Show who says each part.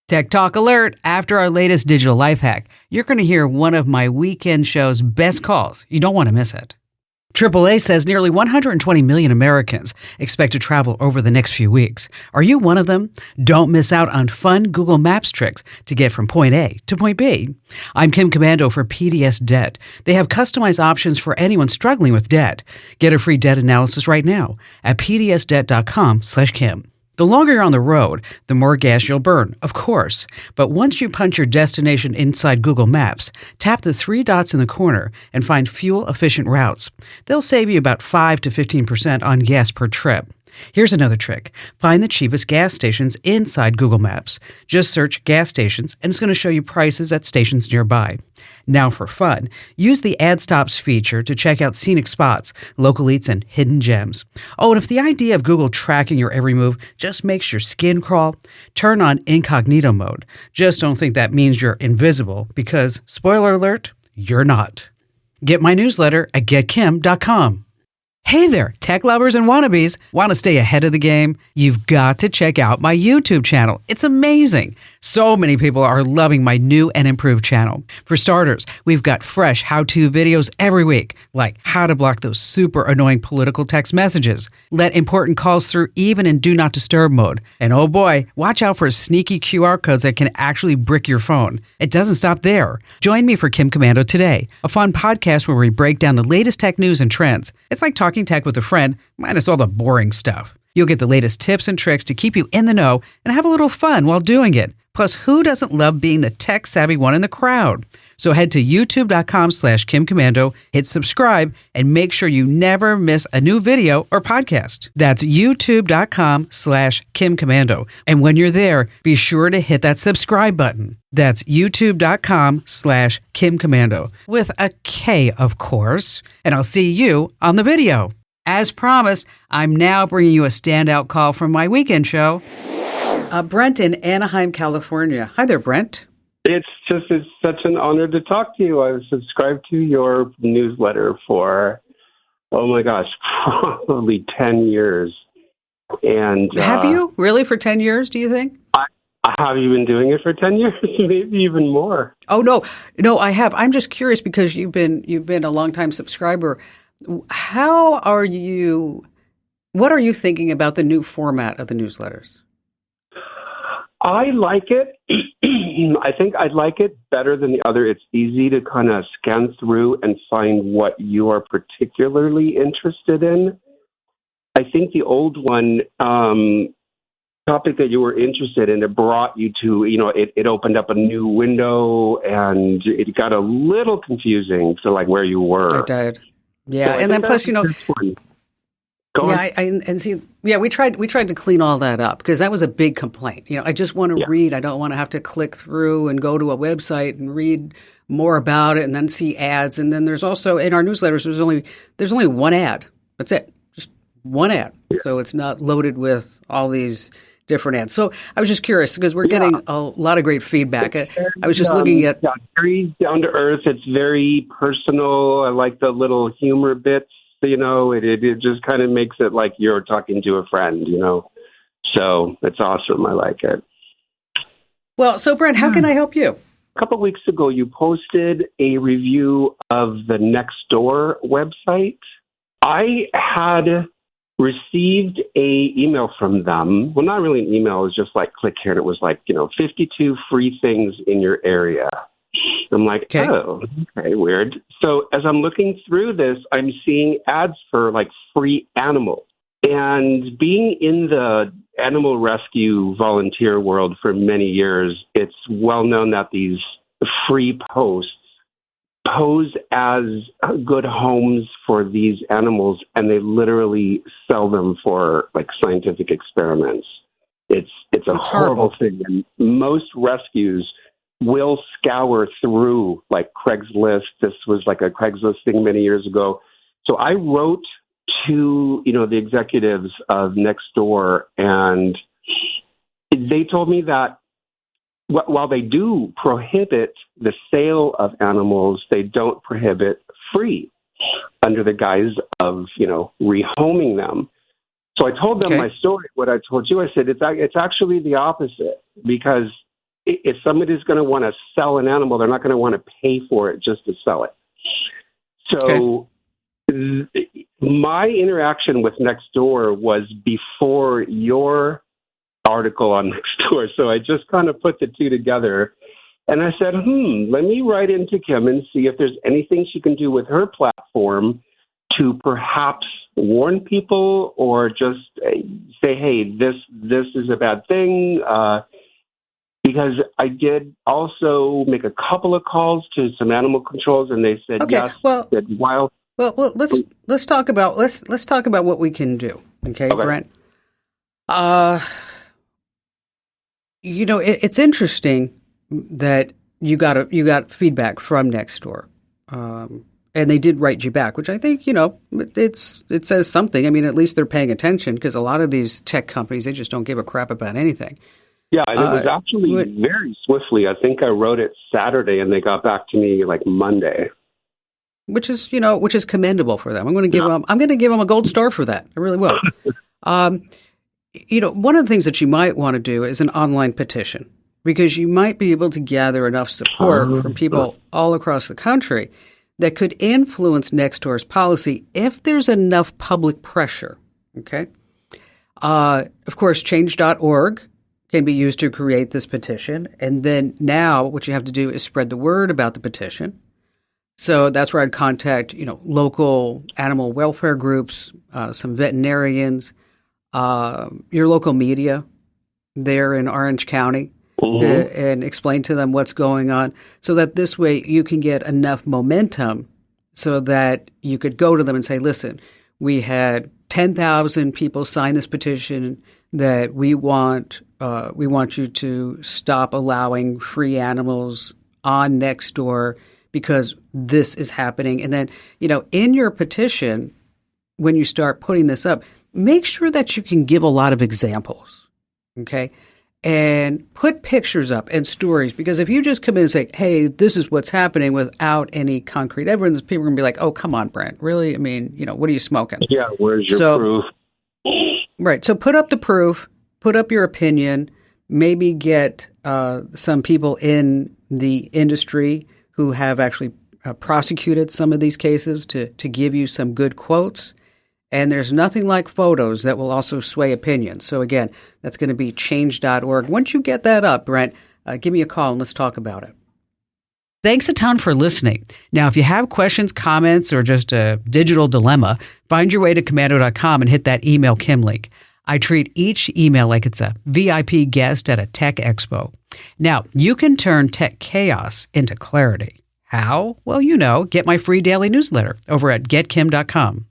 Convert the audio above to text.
Speaker 1: Tech Talk Alert. After our latest digital life hack, you're going to hear one of my weekend show's best calls. You don't want to miss it. AAA says nearly 120 million Americans expect to travel over the next few weeks. Are you one of them? Don't miss out on fun Google Maps tricks to get from point A to point B. I'm Kim Komando for PDS Debt. They have customized options for anyone struggling with debt. Get a free debt analysis right now at pdsdebt.com/Kim. The longer you're on the road, the more gas you'll burn, of course. But once you punch your destination inside Google Maps, tap the three dots in the corner and find fuel-efficient routes. They'll save you about 5 to 15% on gas per trip. Here's another trick. Find the cheapest gas stations inside Google Maps. Just search gas stations, and it's going to show you prices at stations nearby. Now for fun, use the Add Stops feature to check out scenic spots, local eats, and hidden gems. Oh, and if the idea of Google tracking your every move just makes your skin crawl, turn on incognito mode. Just don't think that means you're invisible, because, spoiler alert, you're not. Get my newsletter at getkim.com. Hey there, tech lovers and wannabes. Want to stay ahead of the game? You've got to check out my YouTube channel. It's amazing. So many people are loving my new and improved channel. For starters, we've got fresh how-to videos every week, like how to block those super annoying political text messages, let important calls through even in Do Not Disturb mode, and oh boy, watch out for sneaky QR codes that can actually brick your phone. It doesn't stop there. Join me for Kim Komando Today, a fun podcast where we break down the latest tech news and trends. It's like talking tech with a friend, minus all the boring stuff. You'll get the latest tips and tricks to keep you in the know and have a little fun while doing it. Plus, who doesn't love being the tech-savvy one in the crowd? So head to youtube.com/Kim Komando, hit subscribe, and make sure you never miss a new video or podcast. That's youtube.com/Kim Komando. And when you're there, be sure to hit that subscribe button. That's youtube.com/Kim Komando, with a K, of course. And I'll see you on the video. As promised, I'm now bringing you a standout call from my weekend show. Brent in Anaheim, California. Hi there, Brent.
Speaker 2: It's such an honor to talk to you. I've subscribed to your newsletter for, oh my gosh, probably 10 years. And
Speaker 1: have you? Really, for 10 years, do you think?
Speaker 2: Have you been doing it for 10 years? Maybe even more.
Speaker 1: Oh, no, I have. I'm just curious because you've been a longtime subscriber. What are you thinking about the new format of the newsletters?
Speaker 2: I like it. I think I like it better than the other. It's easy to kind of scan through and find what you are particularly interested in. I think the old one, topic that you were interested in, it brought you to, it opened up a new window and it got a little confusing to like where you were.
Speaker 1: It did. Yeah. So and then plus, we tried to clean all that up because that was a big complaint. I just want to read. I don't want to have to click through and go to a website and read more about it and then see ads. And then there's also in our newsletters there's only one ad. That's it. Just one ad. Yeah. So it's not loaded with all these different ads. So I was just curious because we're getting a lot of great feedback. I was just looking at
Speaker 2: very down to earth. It's very personal. I like the little humor bits. It just kind of makes it like you're talking to a friend, So it's awesome. I like it.
Speaker 1: Well, so Brent, how can I help you?
Speaker 2: A couple of weeks ago, you posted a review of the Nextdoor website. I had received a email from them. Well, not really an email. It was just like, click here. And it was like, 52 free things in your area. I'm like, okay, weird. So as I'm looking through this, I'm seeing ads for like free animals. And being in the animal rescue volunteer world for many years, it's well known that these free posts pose as good homes for these animals, and they literally sell them for like scientific experiments. It's a horrible thing. And most rescues will scour through like Craigslist. This was like a Craigslist thing many years ago. So I wrote to, the executives of Nextdoor, and they told me that while they do prohibit the sale of animals, they don't prohibit free under the guise of, rehoming them. So I told them my story, what I told you. I said, it's actually the opposite, because if somebody's going to want to sell an animal, they're not going to want to pay for it just to sell it. So my interaction with Nextdoor was before your article on Nextdoor. So I just kind of put the two together. And I said, let me write into Kim and see if there's anything she can do with her platform to perhaps warn people or just say, hey, this is a bad thing. Because I did also make a couple of calls to some animal controls, and they said yes.
Speaker 1: Well, let's talk about what we can do. Okay. Brent. It's interesting that you got feedback from Nextdoor, and they did write you back, which I think it says something. I mean, at least they're paying attention, because a lot of these tech companies, they just don't give a crap about anything.
Speaker 2: Yeah, and it was actually very swiftly. I think I wrote it Saturday, and they got back to me like Monday,
Speaker 1: which is commendable for them. I'm going to give them a gold star for that. I really will. One of the things that you might want to do is an online petition, because you might be able to gather enough support from people all across the country that could influence Nextdoor's policy if there's enough public pressure. Okay. Of course, change.org can be used to create this petition. And then now what you have to do is spread the word about the petition. So that's where I'd contact, local animal welfare groups, some veterinarians, your local media there in Orange County, and explain to them what's going on, so that this way you can get enough momentum so that you could go to them and say, listen, we had 10,000 people sign this petition that we want you to stop allowing free animals on Nextdoor because this is happening. And then, in your petition, when you start putting this up, make sure that you can give a lot of examples, okay? And put pictures up and stories, because if you just come in and say, hey, this is what's happening without any concrete evidence, people are going to be like, oh, come on, Brent, really? I mean, what are you smoking?
Speaker 2: Yeah, where's your proof?
Speaker 1: Right. So put up the proof, put up your opinion, maybe get some people in the industry who have actually prosecuted some of these cases to give you some good quotes. And there's nothing like photos that will also sway opinions. So again, that's going to be change.org. Once you get that up, Brent, give me a call and let's talk about it. Thanks a ton for listening. Now, if you have questions, comments, or just a digital dilemma, find your way to Komando.com and hit that email Kim link. I treat each email like it's a VIP guest at a tech expo. Now, you can turn tech chaos into clarity. How? Well, get my free daily newsletter over at getkim.com.